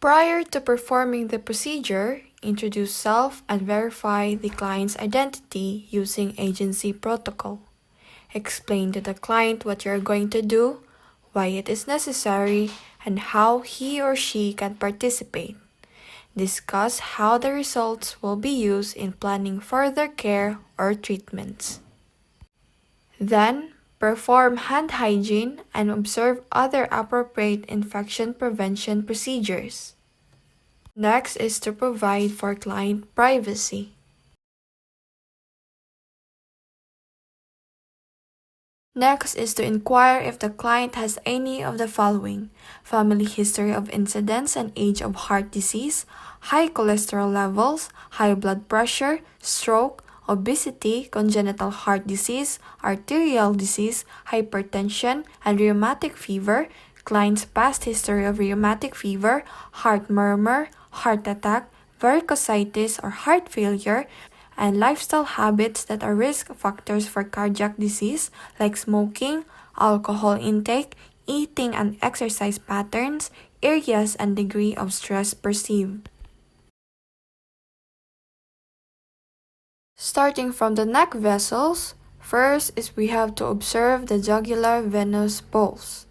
Prior to performing the procedure, introduce self and verify the client's identity using agency protocol. Explain to the client what you're going to do, why it is necessary, and how he or she can participate. Discuss how the results will be used in planning further care or treatments. Then, perform hand hygiene and observe other appropriate infection prevention procedures. Next is to provide for client privacy. Next is to inquire if the client has any of the following: family history of incidence and age of heart disease, high cholesterol levels, high blood pressure, stroke, obesity, congenital heart disease, arterial disease, hypertension, and rheumatic fever, client's past history of rheumatic fever, heart murmur, heart attack, varicositis or heart failure, and lifestyle habits that are risk factors for cardiac disease like smoking, alcohol intake, eating and exercise patterns, areas and degree of stress perceived. Starting from the neck vessels, first is we have to observe the jugular venous pulse.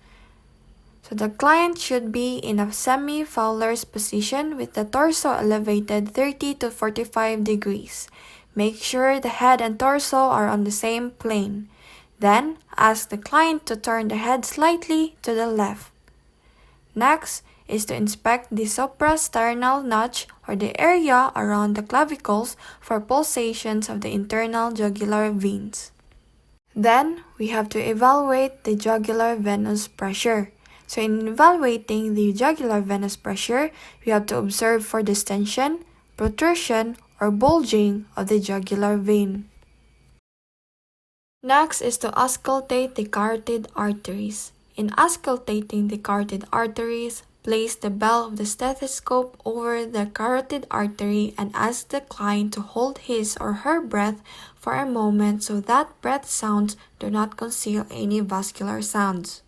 So the client should be in a semi-Fowler's position with the torso elevated 30 to 45 degrees. Make sure the head and torso are on the same plane. Then, ask the client to turn the head slightly to the left. Next is to inspect the suprasternal notch or the area around the clavicles for pulsations of the internal jugular veins. Then, we have to evaluate the jugular venous pressure. So in evaluating the jugular venous pressure, we have to observe for distension, protrusion, or bulging of the jugular vein. Next is to auscultate the carotid arteries. In auscultating the carotid arteries, place the bell of the stethoscope over the carotid artery and ask the client to hold his or her breath for a moment so that breath sounds do not conceal any vascular sounds.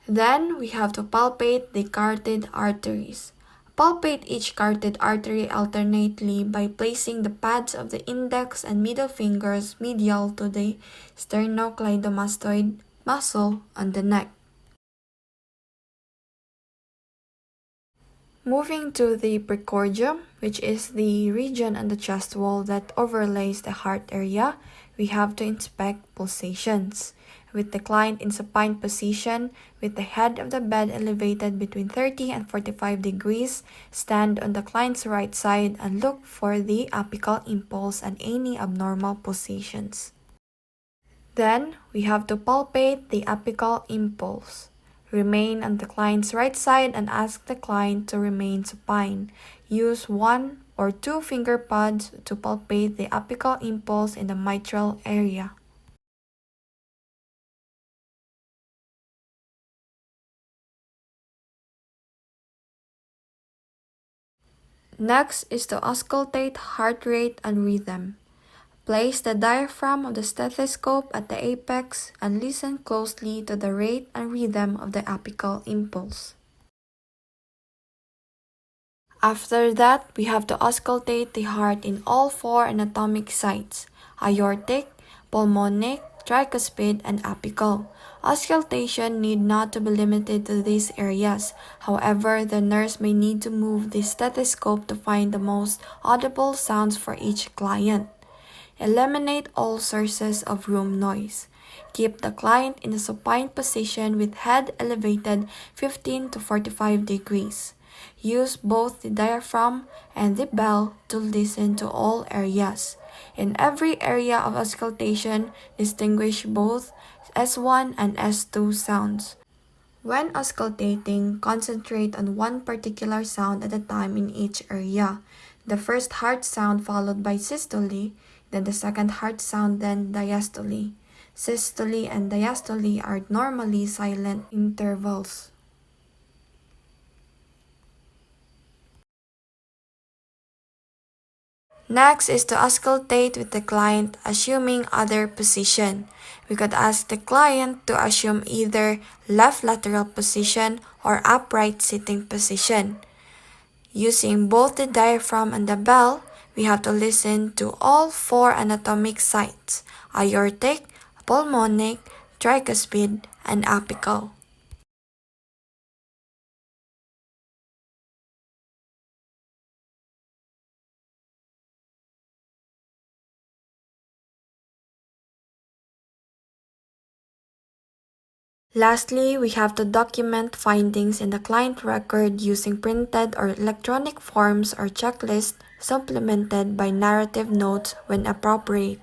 Then, we have to palpate the carotid arteries. Palpate each carotid artery alternately by placing the pads of the index and middle fingers medial to the sternocleidomastoid muscle on the neck. Moving to the precordium, which is the region on the chest wall that overlays the heart area, we have to inspect pulsations. With the client in supine position, with the head of the bed elevated between 30 and 45 degrees, stand on the client's right side and look for the apical impulse and any abnormal pulsations. Then, we have to palpate the apical impulse. Remain on the client's right side and ask the client to remain supine. Use 1 or 2 finger pads to palpate the apical impulse in the mitral area. Next is to auscultate heart rate and rhythm. Place the diaphragm of the stethoscope at the apex and listen closely to the rate and rhythm of the apical impulse. After that, we have to auscultate the heart in all 4 anatomic sites: aortic, pulmonic, tricuspid, and apical. Auscultation need not to be limited to these areas. However, the nurse may need to move the stethoscope to find the most audible sounds for each client. Eliminate all sources of room noise. Keep the client in a supine position with head elevated 15 to 45 degrees. Use both the diaphragm and the bell to listen to all areas. In every area of auscultation, distinguish both S1 and S2 sounds. When auscultating, concentrate on one particular sound at a time in each area. The first heart sound followed by systole, then the second heart sound, then diastole. Systole and diastole are normally silent intervals. Next is to auscultate with the client assuming other position. We could ask the client to assume either left lateral position or upright sitting position. Using both the diaphragm and the bell, we have to listen to all four anatomic sites: aortic, pulmonic, tricuspid, and apical. Lastly, we have to document findings in the client record using printed or electronic forms or checklists supplemented by narrative notes when appropriate.